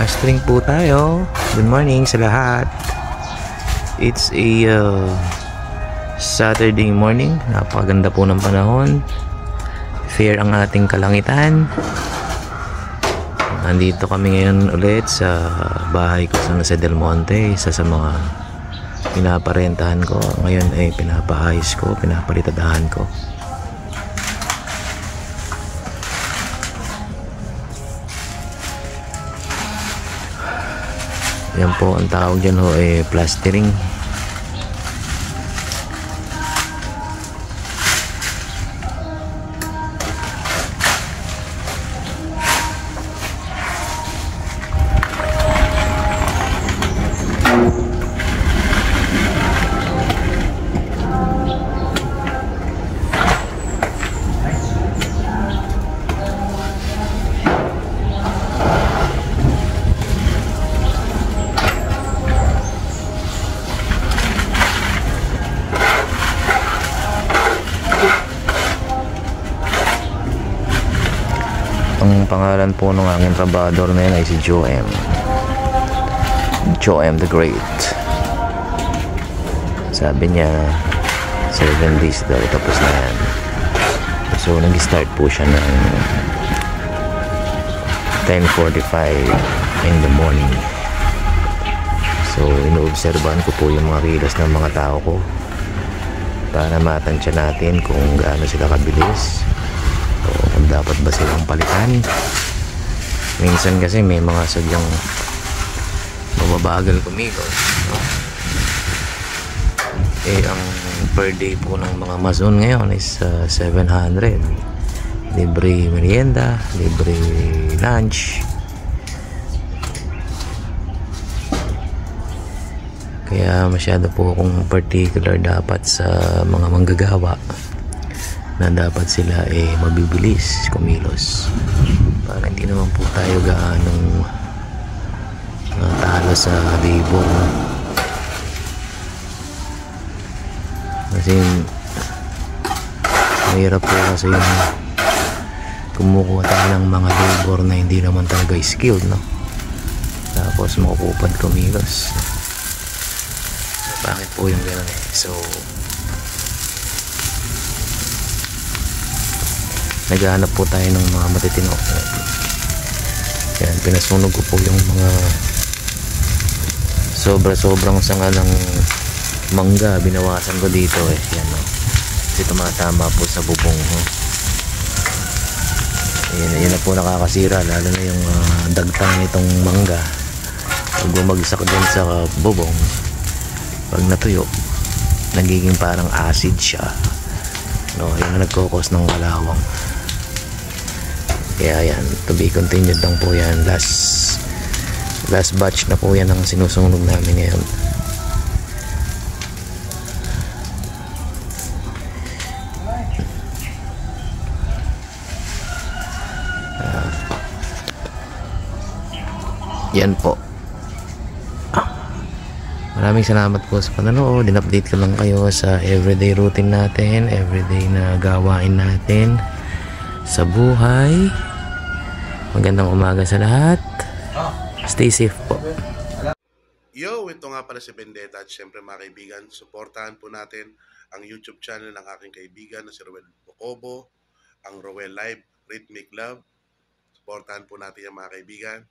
Last drink po tayo. Good morning sa lahat. It's a Saturday morning. Napakaganda po ng panahon. Fair ang ating kalangitan. Nandito kami ngayon ulit sa bahay ko sa Del Monte. Isa sa mga pinaparentahan ko. Ngayon ay pinapaayos ko, pinapalitadahan ko. Yan po ang tawag dyan ho ay plastering. Ang pangalan po ng aking trabador na yun ay si Joem the Great. Sabi niya 7 days daw tapos na yan. So nag-start po siya ng 10:45 in the morning. So inoobserbahan ko po yung mga rilas ng mga tao ko para matansya natin kung gaano sila kabilis o kung dapat ba silang palitan. Minsan kasi may mga sadyang mababagal kumilos, no? Ang per day po ng mga Amazon ngayon is 700. Libre merienda, libre lunch. Kaya masyado po akong particular dapat sa mga manggagawa na dapat sila mabibilis kumilos para hindi naman po tayo gaanong talo sa labor, no? Kasi mahirap po kasi yung kumukuha tayo ng mga labor na hindi naman talaga skilled, no? Tapos makupad kumilos. Bakit po yung gano'n So naghahanap po tayo ng mga matitino. Yan, pinasunog ko po yung mga sobrang sanga ng mangga. Binawasan ko dito yan, no? Kasi tumatama po sa bubong, no? Yan na po nakakasira, lalo na yung dagtang nitong mangga. Pag bumagsak din sa bubong, pag natuyo, nagiging parang acid siya, no? Yan na nagkukos ng kalawang. Kaya yan, to be continued lang po yan. Last batch na po yan ang sinusunog namin ngayon. Yan po. Maraming salamat po sa panonood. In-update ko lang kayo sa everyday routine natin, everyday na gawain natin sa buhay. Magandang umaga sa lahat. Stay safe po. Yo, ito nga pala si Vendetta at syempre mga kaibigan, suportahan po natin ang YouTube channel ng aking kaibigan na si Roel Bocobo, ang Roel Live Rhythmic Love. Suportahan po natin yung mga kaibigan.